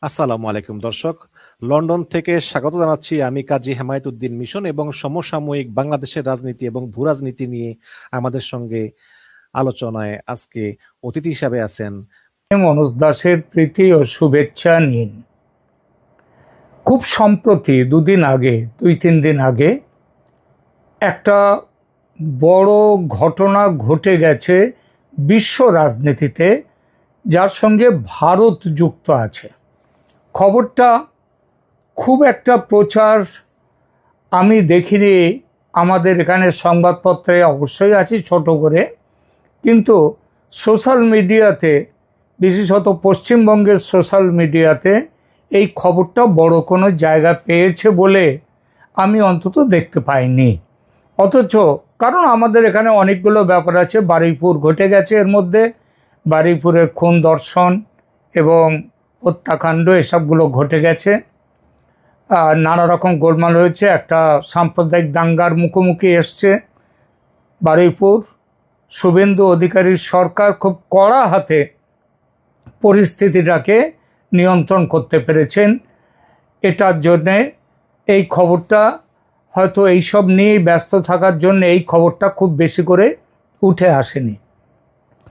আসসালামু আলাইকুম দর্শক। লন্ডন থেকে স্বাগত জানাচ্ছি আমি কাজী হেমায়েতুদ্দিন মিশন এবং সমসাময়িক বাংলাদেশের রাজনীতি এবং ভূরাজনীতি নিয়ে আমাদের সঙ্গে আলোচনায় আজকে অতিথি হিসাবে আছেন মনোজ দাসের প্রীতি ও শুভেচ্ছা নিন। খুব সম্প্রতি দুই তিন দিন আগে একটা বড় ঘটনা ঘটে গেছে বিশ্ব রাজনীতিতে, যার সঙ্গে ভারত যুক্ত আছে। খবরটা খুব একটা প্রচার আমি দেখিনি, আমাদের এখানে সংবাদপত্রে অবশ্যই আছে ছোট করে, কিন্তু সোশ্যাল মিডিয়াতে, বিশেষত পশ্চিমবঙ্গের সোশ্যাল মিডিয়াতে এই খবরটা বড় কোনো জায়গা পেয়েছে বলে আমি অন্তত দেখতে পাইনি। অথচ কারণ আমাদের এখানে অনেকগুলো ব্যাপার আছে, বারুইপুর ঘটে গেছে, এর মধ্যে বারুইপুরের খুন ধর্ষণ এবং হত্যাকাণ্ড এসবগুলো ঘটে গেছে, নানা রকম গোলমাল হয়েছে, একটা সাম্প্রদায়িক দাঙ্গার মুখোমুখি এসছে বারুইপুর। শুভেন্দু অধিকারীর সরকার খুব কড়া হাতে পরিস্থিতিটাকে নিয়ন্ত্রণ করতে পেরেছেন। এটার জন্যে এই খবরটা হয়তো এইসব নিয়েই ব্যস্ত থাকার জন্য এই খবরটা খুব বেশি করে উঠে আসেনি,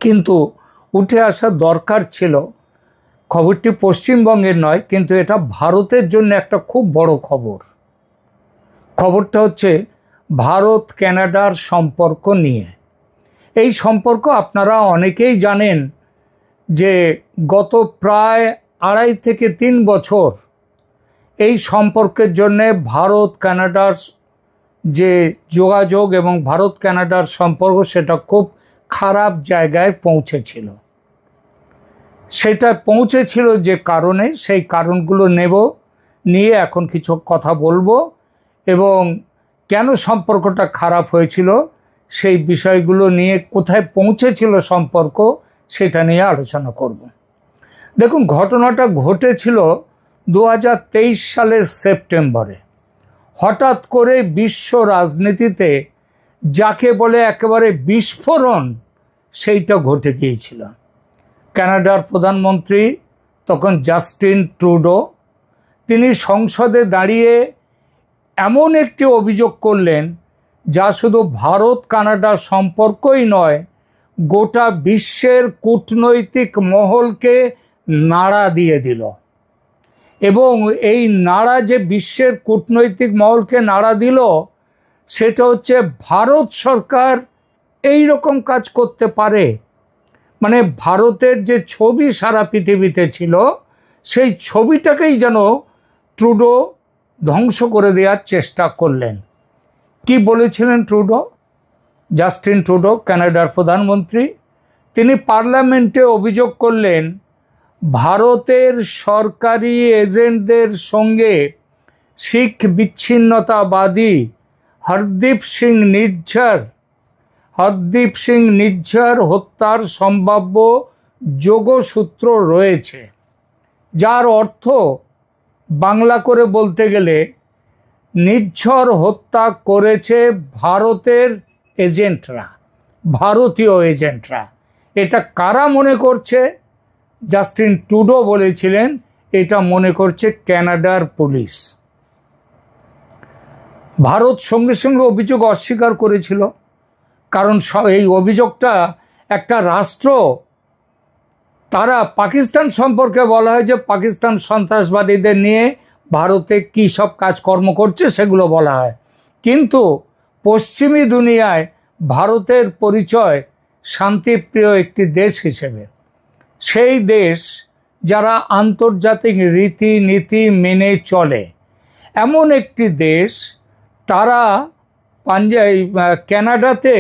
কিন্তু উঠে আসা দরকার ছিল। খবরটি পশ্চিমবঙ্গের নয়, কিন্তু এটা ভারতের জন্য একটা খুব বড় খবর। খবরটা হচ্ছে ভারত কানাডার সম্পর্ক নিয়ে। এই সম্পর্ক আপনারা অনেকেই জানেন যে গত প্রায় 2.5 থেকে 3 বছর এই সম্পর্কের জন্য ভারত কানাডার যে যোগাযোগ এবং ভারত কানাডার সম্পর্ক সেটা খুব খারাপ জায়গায় পৌঁছেছিল। সেটা পৌঁছেছিল যে কারণে, সেই কারণগুলো নিয়ে এখন কিছু কথা বলবো এবং কেন সম্পর্কটা খারাপ হয়েছিল সেই বিষয়গুলো নিয়ে, কোথায় পৌঁছেছিল সম্পর্ক সেটা নিয়ে আলোচনা করব। দেখুন, ঘটনাটা ঘটেছিল 2023 সালের সেপ্টেম্বরে। হঠাৎ করে বিশ্ব রাজনীতিতে যাকে বলে একেবারে বিস্ফোরণ, সেইটা ঘটে গিয়েছিল। কানাডার প্রধানমন্ত্রী তখন জাস্টিন ট্রুডো, তিনি সংসদে দাঁড়িয়ে এমন একটি অভিযোগ করলেন যা শুধু ভারত কানাডা সম্পর্কই নয়, গোটা বিশ্বের কূটনৈতিক মহলকে নাড়া দিয়ে দিল। এবং এই নাড়া যে বিশ্বের কূটনৈতিক মহলকে নাড়া দিল, সেটা হচ্ছে ভারত সরকার এই রকম কাজ করতে পারে। মানে ভারতের যে ছবি সারা পৃথিবীতে ছিল, সেই ছবিটাকেই যেন ট্রুডো ধ্বংস করে দেওয়ার চেষ্টা করলেন। কি বলেছিলেন ট্রুডো? জাস্টিন ট্রুডো, কানাডার প্রধানমন্ত্রী, তিনি পার্লামেন্টে অভিযোগ করলেন ভারতের সরকারি এজেন্টদের সঙ্গে শিখ বিচ্ছিন্নতাবাদী হরদীপ সিং নিজ্জার হত্যার সম্ভাব্য যোগসূত্র রয়েছে, যার অর্থ বাংলা করে বলতে গেলে নিজ্ঝর হত্যা করেছে ভারতের এজেন্টরা, ভারতীয় এজেন্টরা। এটা কারা মনে করছে? জাস্টিন ট্রুডো বলেছিলেন এটা মনে করছে কানাডার পুলিশ। ভারত সঙ্গে সঙ্গে অভিযোগ অস্বীকার করেছিল, কারণ এই অভিযোগটা একটা রাষ্ট্র, তারা পাকিস্তান সম্পর্কে বলা হয় যে পাকিস্তান সন্ত্রাসবাদীদের নিয়ে ভারতে কী সব কাজকর্ম করছে সেগুলো বলা হয়, কিন্তু পশ্চিমী দুনিয়ায় ভারতের পরিচয় শান্তিপ্রিয় একটি দেশ হিসেবে। সেই দেশ যারা আন্তর্জাতিক রীতিনীতি মেনে চলে, এমন একটি দেশ, তারা কানাডাতে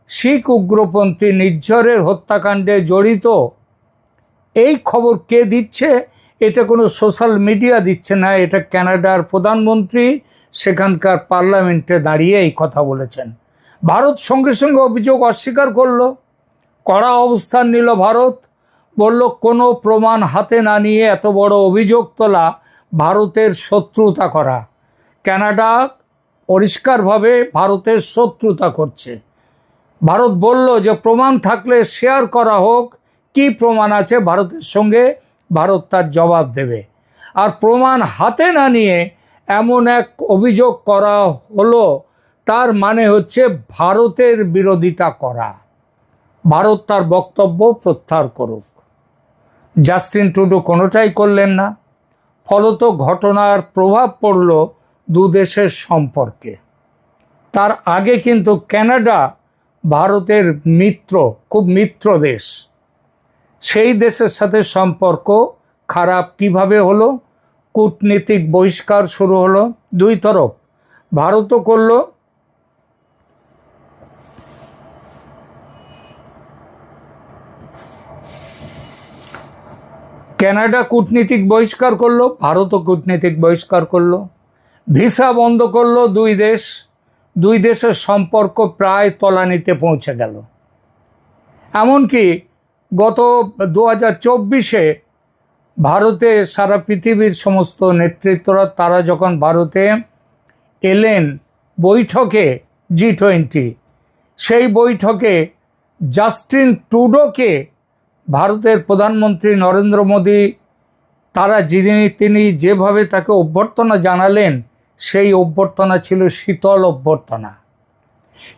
শিখ উগ্রপন্থী নিজ্ঝরের হত্যাকাণ্ডে জড়িত। এই খবর কে দিচ্ছে? এটা কোনো সোশ্যাল মিডিয়া দিচ্ছে না, এটা কানাডার প্রধানমন্ত্রী সেখানকার পার্লামেন্টে দাঁড়িয়ে এই কথা বলেছেন। ভারত সঙ্গে সঙ্গে অভিযোগ অস্বীকার করলো, কড়া অবস্থান নিল ভারত, বলল কোনো প্রমাণ হাতে না নিয়ে এত বড় অভিযোগ তোলা ভারতের শত্রুতা করা। কানাডা পরিষ্কারভাবে ভারতের শত্রুতা করছে। ভারত বলল যে প্রমাণ থাকলে শেয়ার করা হোক, কি প্রমাণ আছে ভারতের সঙ্গে, ভারত তার জবাব দেবে। আর প্রমাণ হাতে না নিয়ে এমন এক অভিযোগ করা হলো, তার মানে হচ্ছে ভারতের বিরোধিতা করা। ভারত তার বক্তব্য প্রত্যাহার করুক। জাস্টিন ট্রুডো কোনোটাই করলেন না। ফলত ঘটনার প্রভাব পড়ল দু দেশের সম্পর্কে। তার আগে কিন্তু কানাডা ভারতের মিত্র, খুব মিত্র দেশ। সেই দেশের সাথে সম্পর্ক খারাপ কিভাবে হলো? কূটনীতিক বহিষ্কার শুরু হলো দুই তরফ। ভারতও করলো, কানাডা কূটনীতিক বহিষ্কার করলো, ভারতও কূটনীতিক বহিষ্কার করলো। ভিসা বন্ধ করলো দুই দেশ। দুই দেশের সম্পর্ক প্রায় তলানিতে পৌঁছে গেল। এমনকি গত 2024-এ ভারতে সারা পৃথিবীর সমস্ত নেতৃত্বরা তারা যখন ভারতে এলেন বৈঠকে, G20, সেই বৈঠকে জাস্টিন ট্রুডোকে ভারতের প্রধানমন্ত্রী নরেন্দ্র মোদী তিনি যেভাবে তাকে অভ্যর্থনা জানালেন, সেই অভ্যর্থনা ছিল শীতল অভ্যর্থনা।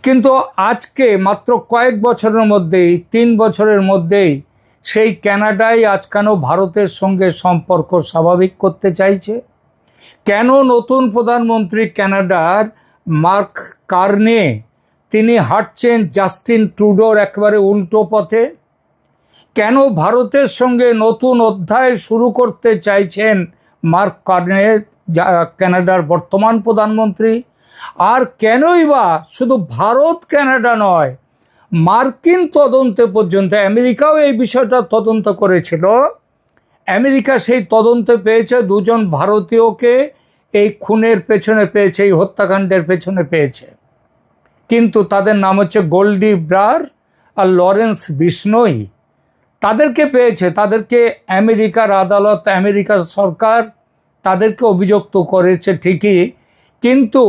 কিন্তু আজকে মাত্র কয়েক বছরের মধ্যেই, 3 বছরের মধ্যেই সেই কানাডাই আজ কেন ভারতের সঙ্গে সম্পর্ক স্বাভাবিক করতে চাইছে? কেন নতুন প্রধানমন্ত্রী কানাডার মার্ক কার্নে তিনি হাঁটছেন জাস্টিন ট্রুডোর একেবারে উল্টো পথে? কেন ভারতের সঙ্গে নতুন অধ্যায় শুরু করতে চাইছেন মার্ক কার্নে, কানাডার বর্তমান প্রধানমন্ত্রী? আর কেনই বা শুধু ভারত কানাডা নয়, মার্কিন তদন্তে পর্যন্ত, আমেরিকাও এই বিষয়টা তদন্ত করেছিল। আমেরিকা সেই তদন্তে পেয়েছে দুজন ভারতীয়কে এই খুনের পেছনে পেয়েছে, এই হত্যাকাণ্ডের পেছনে পেয়েছে। কিন্তু তাদের নাম হচ্ছে গোল্ডি ব্রার আর লরেন্স বিষ্ণোই। তাদেরকে পেয়েছে, তাদেরকে আমেরিকার আদালত, আমেরিকার সরকার তাদেরকে অভিযুক্ত করেছে ঠিকই, কিন্তু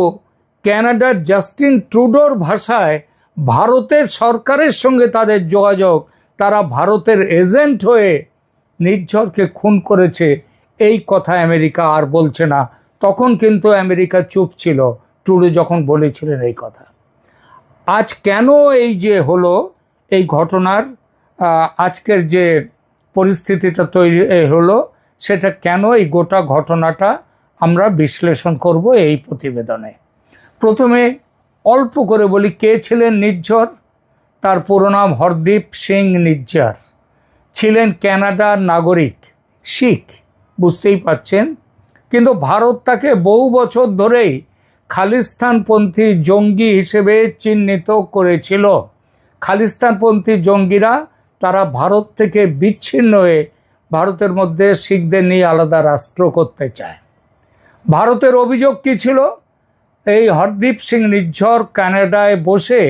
কানাডার জাস্টিন ট্রুডোর ভাষায় ভারতের সরকারের সঙ্গে তাদের যোগাযোগ, তারা ভারতের এজেন্ট হয়ে নির্ঝরকে খুন করেছে, এই কথা আমেরিকা আর বলছে না। তখন কিন্তু আমেরিকা চুপ ছিল ট্রুডো যখন বলেছিলেন এই কথা। আজ কেন এই যে হলো, এই ঘটনার আজকের যে পরিস্থিতিটা তৈরি হলো, সেটা কেন, এই গোটা ঘটনাটা আমরা বিশ্লেষণ করব এই প্রতিবেদনে। প্রথমে অল্প করে বলি, কে ছিলেন নির্ঝর? তার পুরো নাম হরদীপ সিং নির্ঝর। ছিলেন কানাডার নাগরিক, শিখ, বুঝতেই পারছেন। কিন্তু ভারত তাকে বহু বছর ধরেই খালিস্তানপন্থী জঙ্গি হিসেবে চিহ্নিত করেছিল। খালিস্তানপন্থী জঙ্গিরা তারা ভারত থেকে বিচ্ছিন্ন হয়ে ভারতের মধ্যে শিখদের নিয়ে আলাদা রাষ্ট্র করতে চায়। ভারতের অভিযোগ কী ছিল? এই হরদীপ সিং নির্ঝর কানাডায় বসে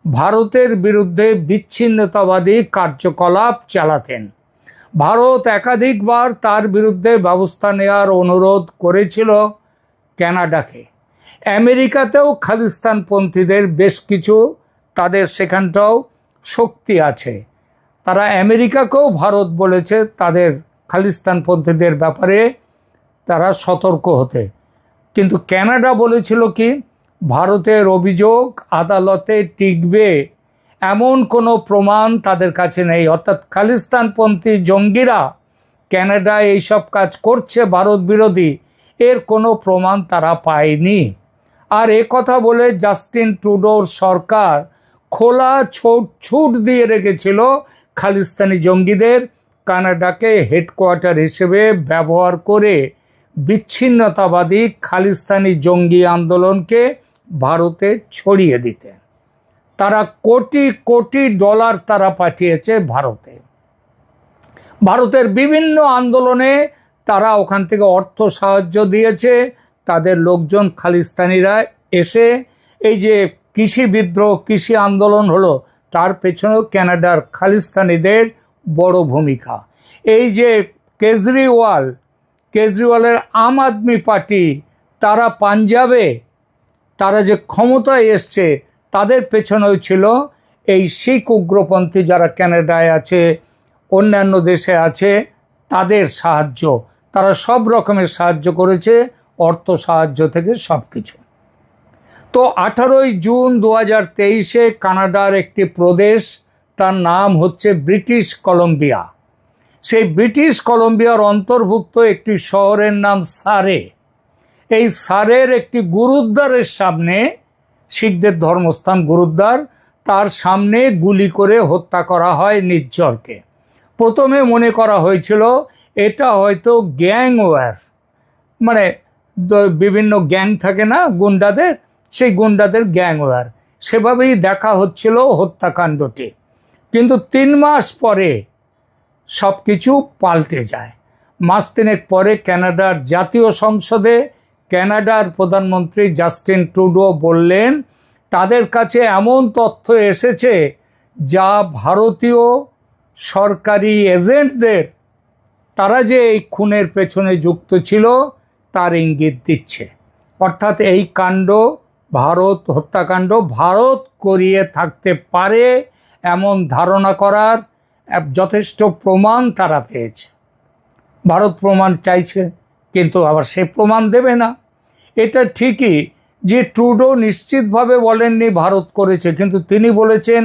ভারতের বিরুদ্ধে বিচ্ছিন্নতাবাদী কার্যকলাপ চালাতেন। ভারত একাধিকবার তার বিরুদ্ধে ব্যবস্থা নেওয়ার অনুরোধ করেছিল কানাডাকে। আমেরিকাতেও খালিস্তানপন্থীদের বেশ কিছু, তাদের সেখানটাও শক্তি আছে। তারা আমেরিকাকেও ভারত বলেছে তাদের খালিস্তানপন্থীদের ব্যাপারে তারা সতর্ক হতে। কিন্তু কানাডা বলেছিল কি, ভারতের অভিযোগ আদালতে টিকবে এমন কোনো প্রমাণ তাদের কাছে নেই। অর্থাৎ খালিস্তানপন্থী জঙ্গিরা কানাডায় এইসব কাজ করছে ভারত বিরোধী, এর কোনো প্রমাণ তারা পায়নি। আর এ কথা বলে জাস্টিন ট্রুডোর সরকার খোলা ছুট দিয়ে রেখেছিল খালিস্তানি জঙ্গিদের কানাডাকে হেডকোয়ার্টার হিসেবে ব্যবহার করে বিচ্ছিন্নতাবাদী খালিস্তানি জঙ্গি আন্দোলনকে ভারতে ছড়িয়ে দিতে। তারা কোটি কোটি ডলার তারা পাঠিয়েছে ভারতে। ভারতের বিভিন্ন আন্দোলনে তারা ওখান থেকে অর্থ সাহায্য দিয়েছে। তাদের লোকজন খালিস্তানিরা এসে এই যে কৃষি বিদ্রোহ, কৃষি আন্দোলন হলো, তার পেছনেও কানাডার খালিস্তানিদের বড় ভূমিকা। এই যে কেজরিওয়ালের আম আদমি পার্টি, তারা পাঞ্জাবে তারা যে ক্ষমতায় এসছে, তাদের পেছনেও ছিল এই শিখ উগ্রপন্থী যারা কানাডায় আছে, অন্যান্য দেশে আছে, তাদের সাহায্য। তারা সব রকমের সাহায্য করেছে, অর্থ সাহায্য থেকে সব কিছু। তো 18ই জুন 2023-এ কানাডার একটি প্রদেশ, তার নাম হচ্ছে ব্রিটিশ কলম্বিয়া, সেই ব্রিটিশ কলম্বিয়ার অন্তর্ভুক্ত একটি শহরের নাম সারে, এই সারের একটি গুরুদ্বারের সামনে, শিখদের ধর্মস্থান গুরুদ্বার, তার সামনে গুলি করে হত্যা করা হয় নির্ঝরকে। প্রথমে মনে করা হয়েছিল এটা হয়তো গ্যাং ওয়ার, মানে বিভিন্ন গ্যাং থাকে না গুন্ডাদের, সেই গুন্ডাদের গ্যাং ওয়ার, সেভাবেই দেখা হচ্ছিল হত্যাকাণ্ডটি। কিন্তু 3 মাস পরে সব কিছু পাল্টে যায়। মাস 3 পরে কানাডার জাতীয় সংসদে কানাডার প্রধানমন্ত্রী জাস্টিন ট্রুডো বললেন তাদের কাছে এমন তথ্য এসেছে যা ভারতীয় সরকারি এজেন্টদের, তারা যে এই খুনের পেছনে যুক্ত ছিল তার ইঙ্গিত দিচ্ছে। অর্থাৎ এই কাণ্ড, ভারত হত্যাকাণ্ড ভারত করিয়ে থাকতে পারে এমন ধারণা করার যথেষ্ট প্রমাণ তারা পেয়েছে। ভারত প্রমাণ চাইছে, কিন্তু আবার সে প্রমাণ দেবে না। এটা ঠিকই যে ট্রুডো নিশ্চিতভাবে বলেননি ভারত করেছে, কিন্তু তিনি বলেছেন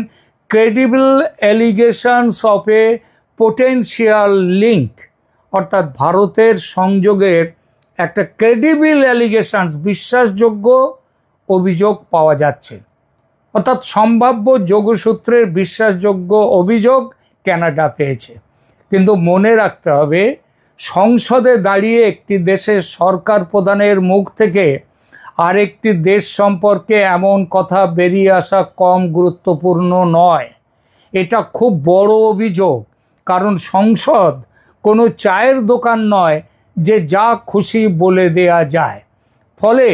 credible allegations of A potential link, অর্থাৎ ভারতের সংযোগের একটা ক্রেডিবল অ্যালিগেশনস, বিশ্বাসযোগ্য অভিযোগ পাওয়া যাচ্ছে। অর্থাৎ সম্ভাব্য যোগসূত্রের বিশ্বাসযোগ্য অভিযোগ কানাডা পেয়েছে। কিন্তু মনে রাখতে হবে, সংসদে দাঁড়িয়ে একটি দেশের সরকার প্রধানের মুখ থেকে আরেকটি দেশ সম্পর্কে এমন কথা বেরিয়ে আসা কম গুরুত্বপূর্ণ নয়। এটা খুব বড় অভিযোগ, কারণ সংসদ কোনো চায়ের দোকান নয় যে যা খুশি বলে দেয়া যায়। ফলে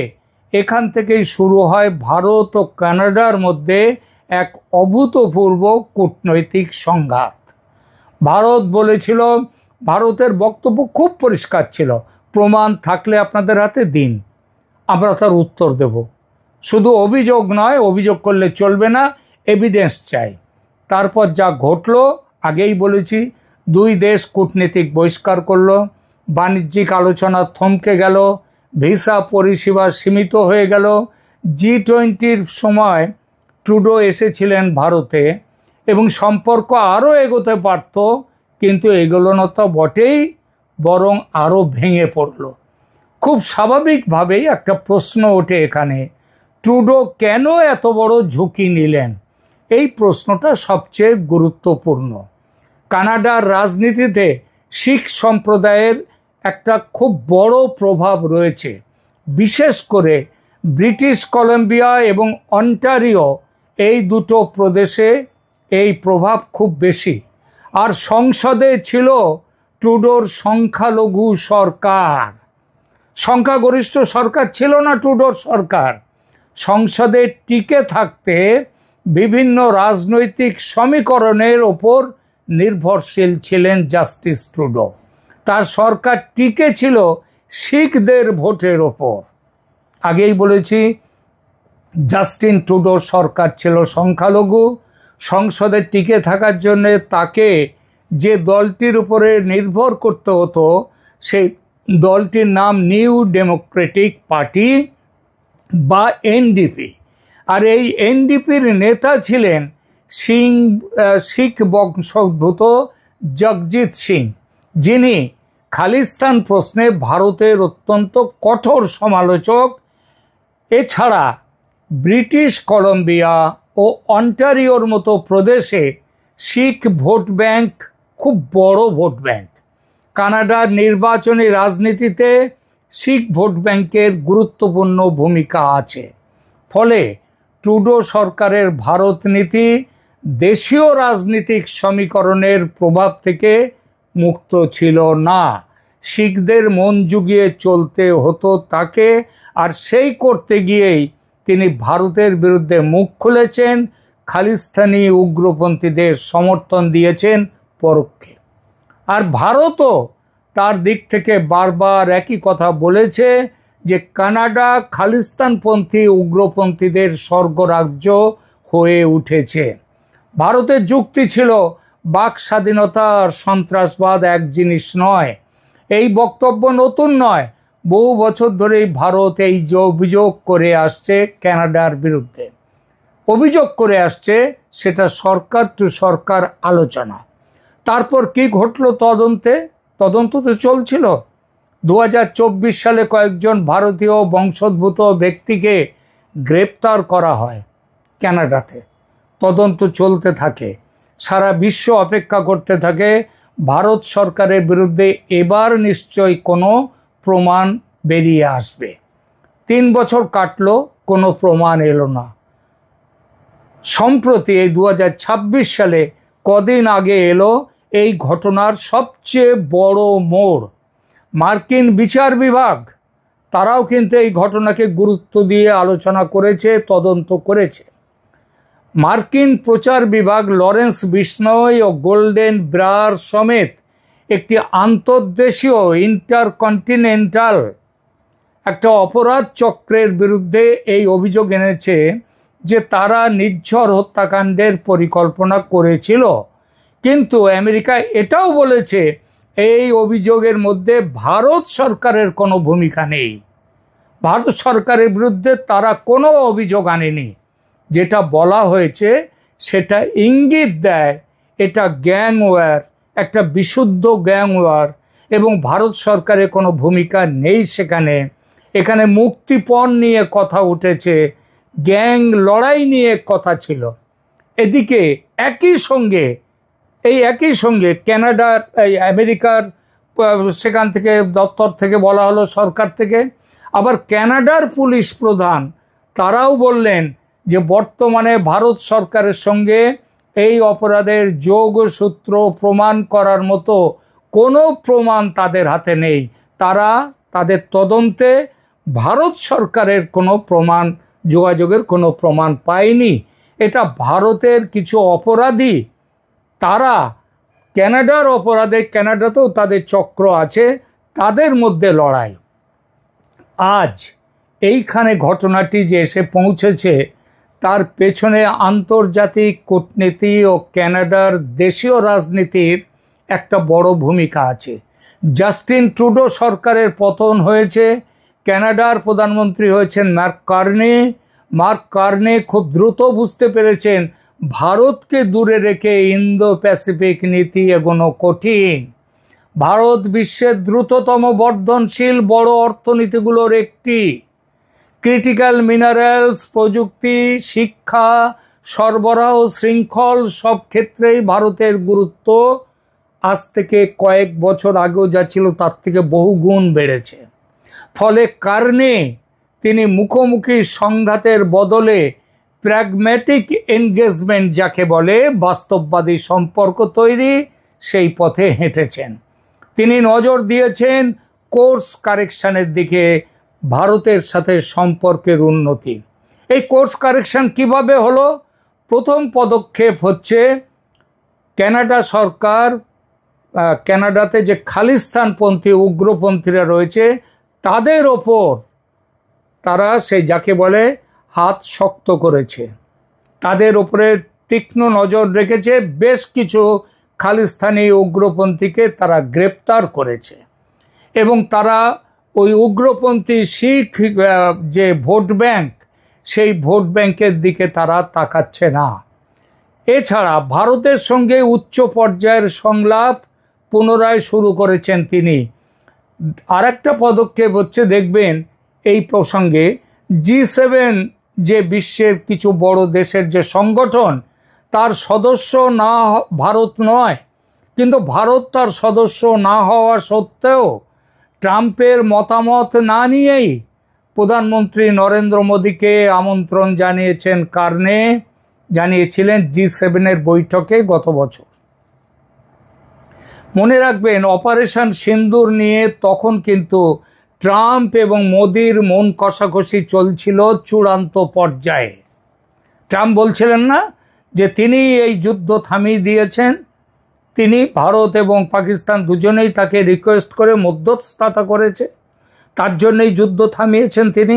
এখান থেকেই শুরু হয় ভারত ও কানাডার মধ্যে এক অভূতপূর্ব কূটনৈতিক সংঘাত। ভারত বলেছিল, ভারতের বক্তব্য খুব পরিষ্কার ছিল, প্রমাণ থাকলে আপনাদের হাতে দিন, আমরা তার উত্তর দেব। শুধু অভিযোগ নয়, অভিযোগ করলে চলবে না, এভিডেন্স চাই। তারপর যা ঘটলো আগেই বলেছি, 2 দেশ কূটনীতিক বহিষ্কার করলো, বাণিজ্যিক আলোচনা থমকে গেল, ভিসা পরিষেবা সীমিত হয়ে গেল। G20-র সময় ট্রুডো এসেছিলেন ভারতে এবং সম্পর্ক আরও এগোতে পারত, কিন্তু এগোলো না তো বটেই, বরং আরও ভেঙে পড়ল। খুব স্বাভাবিকভাবেই একটা প্রশ্ন ওঠে এখানে, ট্রুডো কেন এত বড় ঝুঁকি নিলেন? এই প্রশ্নটা সবচেয়ে গুরুত্বপূর্ণ। কানাডার রাজনীতিতে শিখ সম্প্রদায়ের একটা খুব বড় প্রভাব রয়েছে, বিশেষ করে ব্রিটিশ কলম্বিয়া এবং অন্টারিও, এই দুটো প্রদেশে এই প্রভাব খুব বেশি। আর সংসদে ছিল ট্রুডোর সংখ্যালঘু সরকার, সংখ্যাগরিষ্ঠ সরকার ছিল না ট্রুডোর সরকার। সংসদে টিকে থাকতে বিভিন্ন রাজনৈতিক সমীকরণের ওপর নির্ভরশীল ছিলেন জাস্টিস ট্রুডো। তার সরকার টিকে ছিল শিখদের ভোটের ওপর। আগেই বলেছি, জাস্টিন ট্রুডোর সরকার ছিল সংখ্যালঘু। সংসদে টিকে থাকার জন্য তাকে যে দলটির উপরে নির্ভর করতে হতো, সেই দলটির নাম নিউ ডেমোক্রেটিক পার্টি বা এনডিপি। আর এই এনডিপির নেতা ছিলেন শিখ বংশোদ্ভূত জগজিৎ সিং, যিনি খালিস্তান প্রশ্নে ভারতের অত্যন্ত কঠোর সমালোচক। এছাড়া ব্রিটিশ কলম্বিয়া ও অন্টারিওর মতো প্রদেশে শিখ ভোট ব্যাংক খুব বড় ভোট ব্যাংক। কানাডার নির্বাচনী রাজনীতিতে শিখ ভোট ব্যাংকের গুরুত্বপূর্ণ ভূমিকা আছে। ফলে ট্রুডো সরকারের ভারত নীতি দেশীয় রাজনৈতিক সমীকরণের প্রভাব থেকে মুক্ত ছিল না। শিখদের মন জুগিয়ে চলতে হতো তাকে, আর সেই করতে গিয়েই তিনি ভারতের বিরুদ্ধে মুখ খুলেছেন, খালিস্তানি উগ্রপন্থীদের সমর্থন দিয়েছেন পরোক্ষে। আর ভারতও তার দিক থেকে বারবার একই কথা বলেছে যে কানাডা খালিস্তানপন্থী উগ্রপন্থীদের স্বর্গরাজ্য হয়ে উঠেছে। ভারতের যুক্তি ছিল বাক স্বাধীনতা আর সন্ত্রাসবাদ এক জিনিস নয়, এই বক্তব্য নতুন নয়, বহু বছর ধরেই ভারত এই যে অভিযোগ করে আসছে কানাডার বিরুদ্ধে, অভিযোগ করে আসছে, সেটা সরকার টু সরকার আলোচনা। তারপর কি ঘটলো তদন্ত তো চলছিল। 2024 সালে কয়েকজন ভারতীয় বংশোদ্ভূত ব্যক্তিকে গ্রেপ্তার করা হয় কানাডাতে। তদন্ত চলতে থাকে, সারা বিশ্ব অপেক্ষা করতে থাকে ভারত সরকারের বিরুদ্ধে এবার নিশ্চয়ই কোনো প্রমাণ বেরিয়ে আসবে। 3 বছর কাটলো, কোনো প্রমাণ এলো না। সম্প্রতি এই 2026 সালে কদিন আগে এলো এই ঘটনার সবচেয়ে বড় মোড়। মার্কিন বিচার বিভাগ তারাও কিন্তু এই ঘটনাকে গুরুত্ব দিয়ে আলোচনা করেছে, তদন্ত করেছে। মার্কিন প্রচার বিভাগ লরেন্স বিশনয় ও গোল্ডেন ব্রার সমেত একটি আন্তর্দেশীয় ইন্টারকন্টিনেন্টাল একটা অপরাধ চক্রের বিরুদ্ধে এই অভিযোগ এনেছে যে তারা নির্ঝর হত্যাকাণ্ডের পরিকল্পনা করেছিল। কিন্তু আমেরিকা এটাও বলেছে এই অভিযোগের মধ্যে ভারত সরকারের কোনো ভূমিকা নেই, ভারত সরকারের বিরুদ্ধে তারা কোনো অভিযোগ আনেনি। যেটা বলা হয়েছে সেটা ইঙ্গিত দেয় এটা গ্যাংওয়ার, একটা বিশুদ্ধ গ্যাংওয়ার, এবং ভারত সরকারের কোনো ভূমিকা নেই সেখানে। এখানে মুক্তিপণ নিয়ে কথা উঠেছে, গ্যাং লড়াই নিয়ে কথা ছিল। এদিকে একই সঙ্গে কানাডার আমেরিকার সেখান থেকে দপ্তর থেকে বলা হলো, সরকার থেকে, আবার কানাডার পুলিশ প্রধান তারাও বললেন যে বর্তমানে ভারত সরকারের সঙ্গে এই অপরাধের যোগসূত্র প্রমাণ করার মতো কোনো প্রমাণ তাদের হাতে নেই। তারা তাদের তদন্তে ভারত সরকারের কোনো প্রমাণ, যোগাযোগের কোনো প্রমাণ পায়নি। এটা ভারতের কিছু অপরাধী, তারা কানাডার অপরাধে, কানাডাতেও তাদের চক্র আছে, তাদের মধ্যে লড়াই। আজ এইখানে ঘটনাটি যে এসে পৌঁছেছে তার পেছনে আন্তর্জাতিক কূটনীতি ও কানাডার দেশীয় রাজনীতির একটা বড় ভূমিকা আছে। জাস্টিন ট্রুডো সরকারের পতন হয়েছে, কানাডার প্রধানমন্ত্রী হয়েছেন মার্ক কার্নে খুব দ্রুত বুঝতে পেরেছেন ভারতকে দূরে রেখে ইন্দো প্যাসিফিক নীতি এগোনো কঠিন। ভারত বিশ্বের দ্রুততম বর্ধনশীল বড় অর্থনীতিগুলোর একটি। ক্রিটিক্যাল মিনারেলস, প্রযুক্তি, শিক্ষা, সরবরাহ শৃঙ্খল সব ক্ষেত্রেই ভারতের গুরুত্ব আজ থেকে কয়েক বছর আগেও যা ছিল তার থেকে বহু গুণ বেড়েছে। ফলে তিনি মুখোমুখি সংঘাতের বদলে প্র্যাগম্যাটিক এনগেজমেন্ট যাকে বলে, বাস্তববাদী সম্পর্ক তৈরি, সেই পথে হেঁটেছেন। তিনি নজর দিয়েছেন কোর্স কারেকশনের দিকে, ভারতের সাথে সম্পর্কের উন্নতি। এই কোর্স কারেকশন কিভাবে হলো? প্রথম পদক্ষেপ হচ্ছে কানাডা সরকার, কানাডাতে যে খালিস্তানপন্থী উগ্রপন্থীরা রয়েছে তাদের ওপর তারা সেই যাকে বলে হাত শক্ত করেছে, তাদের ওপরে তীক্ষ্ণ নজর রেখেছে। বেশ কিছু খালিস্তানি উগ্রপন্থীকে তারা গ্রেপ্তার করেছে এবং তারা ওই উগ্রপন্থী শিখ যে ভোট ব্যাংক, সেই ভোট ব্যাংকের দিকে তারা তাকাচ্ছে না। এছাড়া ভারতের সঙ্গে উচ্চ পর্যায়ের সংলাপ পুনরায় শুরু করেছেন তিনি। আরেকটা পদক্ষেপ হচ্ছে, দেখবেন এই প্রসঙ্গে G7 যে বিশ্বের কিছু বড় দেশের যে সংগঠন, তার সদস্য না ভারত নয়, কিন্তু ভারত তার সদস্য না হওয়া সত্ত্বেও ট্রাম্পের মতামত না নিয়েই প্রধানমন্ত্রী নরেন্দ্র মোদীকে আমন্ত্রণ জানিয়েছিলেন G7 বৈঠকে গত বছর। মনে রাখবেন অপারেশন সিন্দুর নিয়ে তখন কিন্তু ট্রাম্প এবং মোদির মন কষাকষি চলছিল চূড়ান্ত পর্যায়ে। ট্রাম্প বলছিলেন না যে তিনি এই যুদ্ধ থামিয়ে দিয়েছেন, তিনি ভারত এবং পাকিস্তান দুজনেই তাকে রিকোয়েস্ট করে মধ্যস্থতা করেছে, তার জন্যই যুদ্ধ থামিয়েছেন তিনি।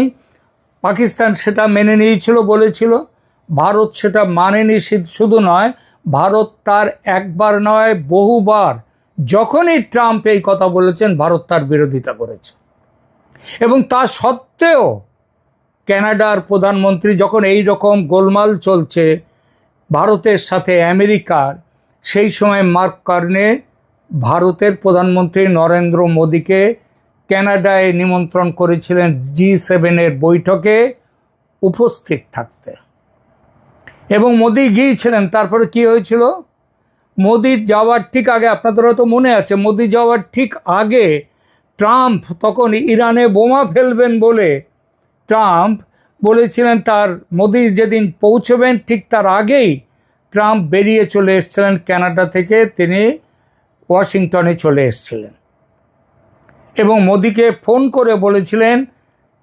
পাকিস্তান সেটা মেনে নিয়েছিল, বলেছিল। ভারত সেটা মানেনি। শুধু নয়, ভারত তার একবার নয় বহুবার যখনই ট্রাম্প এই কথা বলেছেন, ভারত তার বিরোধিতা করেছে। এবং তা সত্ত্বেও কানাডার প্রধানমন্ত্রী, যখন এই রকম গোলমাল চলছে ভারতের সাথে আমেরিকার, সেই সময় মার্ক কার্নে ভারতের প্রধানমন্ত্রী নরেন্দ্র মোদীকে কানাডায় নিমন্ত্রণ করেছিলেন G7 বৈঠকে উপস্থিত থাকতে, এবং মোদী গিয়েছিলেন। তারপরে কি হয়েছিল? মোদির যাওয়ার ঠিক আগে, আপনাদের হয়তো মনে আছে, মোদি যাওয়ার ঠিক আগে ট্রাম্প তখন ইরানে বোমা ফেলবেন বলে ট্রাম্প বলেছিলেন, তার মোদি যেদিন পৌঁছবেন ঠিক তার আগেই ট্রাম্প বেরিয়ে চলে এসেছিলেন কানাডা থেকে, তিনি ওয়াশিংটনে চলে এসেছিলেন এবং মোদিকে ফোন করে বলেছিলেন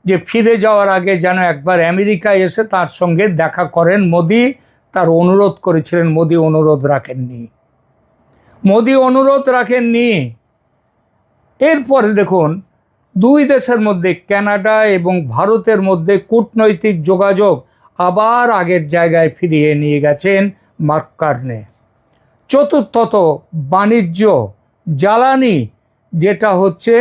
যে ফিরে যাওয়ার আগে যেন একবার আমেরিকায় এসে তার সঙ্গে দেখা করেন। মোদি তার অনুরোধ করেছিলেন, মোদি অনুরোধ রাখেননি। এরপরে দেখুন, দুই দেশের মধ্যে, কানাডা এবং ভারতের মধ্যে কূটনৈতিক যোগাযোগ আবার আগের জায়গায় ফিরিয়ে নিয়ে গেছেন মার্ক কার্নে। চতুর্থত, বাণিজ্য, জ্বালানি, যেটা হচ্ছে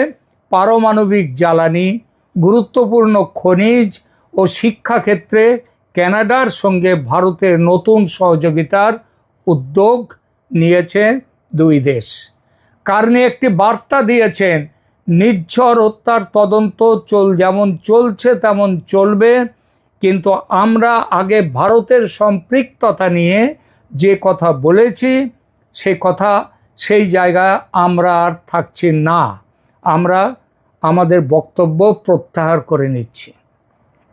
পারমাণবিক জ্বালানি, গুরুত্বপূর্ণ খনিজ ও শিক্ষাক্ষেত্রে কানাডার সঙ্গে ভারতের নতুন সহযোগিতার উদ্যোগ নিয়েছে দুই দেশ। কার্নে একটি বার্তা দিয়েছেন, নির্ঝর হত্যার তদন্ত যেমন চলছে তেমন চলবে, কিন্তু আমরা আগে ভারতের সম্পৃক্ততা নিয়ে যে কথা বলেছি সেই জায়গায় আমরা আর থাকছি না, আমরা আমাদের বক্তব্য প্রত্যাহার করে নিচ্ছি।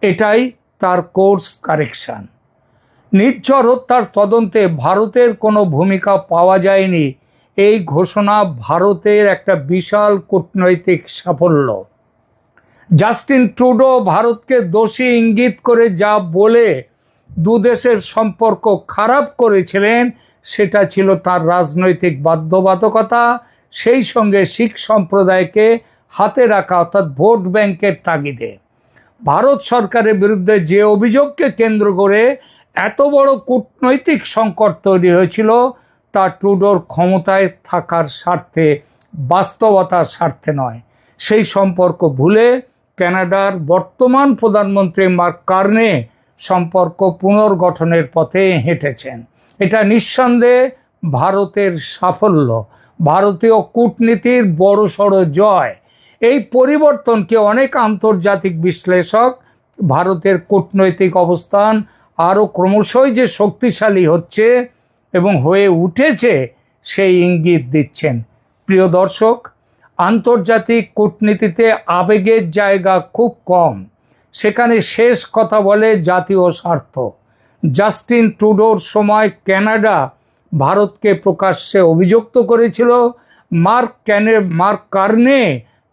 এটাই তার কোর্স কারেকশন। নির্ঝর হত্যার তদন্তে ভারতের কোনো ভূমিকা পাওয়া যায়নি, এই ঘোষণা ভারতের একটা বিশাল কূটনৈতিক সাফল্য। জাস্টিন ট্রুডো ভারতকে দোষী ইঙ্গিত করে যা বলে দুদেশের সম্পর্ক খারাপ করেছিলেন, সেটা ছিল তার রাজনৈতিক বাধ্যবাধকতা, সেই সঙ্গে শিখ সম্প্রদায়কে হাতে রাখা, অর্থাৎ ভোট ব্যাংকের তাগিদে। ভারত সরকারের বিরুদ্ধে যে অভিযোগকে কেন্দ্র করে এত বড় কূটনৈতিক সংকট তৈরি হয়েছিল, তা ট্রুডোর ক্ষমতায় থাকার স্বার্থে, বাস্তবতার স্বার্থে নয়। সেই সম্পর্ক ভুলে কানাডার বর্তমান প্রধানমন্ত্রী মার্ক কার্নে সম্পর্ক পুনর্গঠনের পথে হেঁটেছেন। এটা নিঃসন্দেহে ভারতের সাফল্য, ভারতীয় কূটনীতির বড়সড় জয়। এই পরিবর্তনকে অনেক আন্তর্জাতিক বিশ্লেষক ভারতের কূটনৈতিক অবস্থান আরও ক্রমশই যে শক্তিশালী হচ্ছে এবং হয়ে উঠেছে সেই ইঙ্গিত দিচ্ছেন। প্রিয় দর্শক, আন্তর্জাতিক কূটনীতিতে আবেগের জায়গা খুব কম, সেখানে শেষ কথা বলে জাতীয় স্বার্থ। জাস্টিন ট্রুডোর সময় কানাডা ভারতকে প্রকাশ্যে অভিযুক্ত করেছিল, মার্ক কার্নে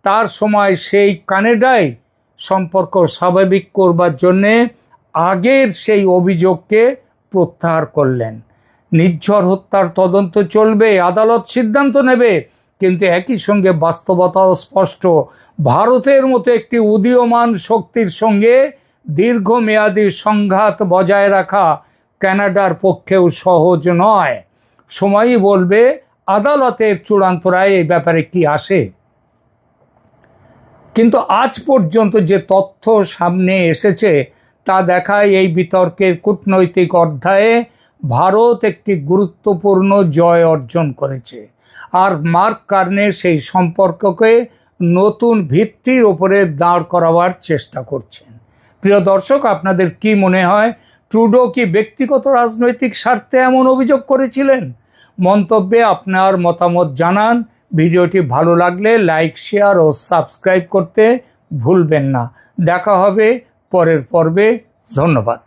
তার সময় সেই কানাডায় সম্পর্ক স্বাভাবিক করবার জন্যে আগের সেই অভিযোগকে প্রত্যাহার করলেন। নির্ঝর হত্যার তদন্ত চলবে, আদালত সিদ্ধান্ত নেবে, কিন্তু একই সঙ্গে বাস্তবতাও স্পষ্ট, ভারতের মতো একটি উদীয়মান শক্তির সঙ্গে দীর্ঘমেয়াদী সংঘাত বজায় রাখা কানাডার পক্ষেও সহজ নয়। সময়ই বলবে আদালতের চূড়ান্ত রায় এই ব্যাপারে কি আসে। কিন্তু আজ পর্যন্ত যে তথ্য সামনে এসেছে তা দেখায় এই বিতর্কের কূটনৈতিক অধ্যায়ে ভারত একটি গুরুত্বপূর্ণ জয় অর্জন করেছে, আর মার্ক কার্নে সেই সম্পর্ককে নতুন ভিত্তির উপরে দাঁড় করাবার চেষ্টা করছেন। প্রিয় দর্শক, আপনাদের কি মনে হয়, ট্রুডো কি ব্যক্তিগত রাজনৈতিক স্বার্থে এমন অভিযোগ করেছিলেন? মন্তব্যে আপনার মতামত জানান। ভিডিওটি ভালো লাগলে লাইক, শেয়ার ও সাবস্ক্রাইব করতে ভুলবেন না। দেখা হবে পরের পর্বে। ধন্যবাদ।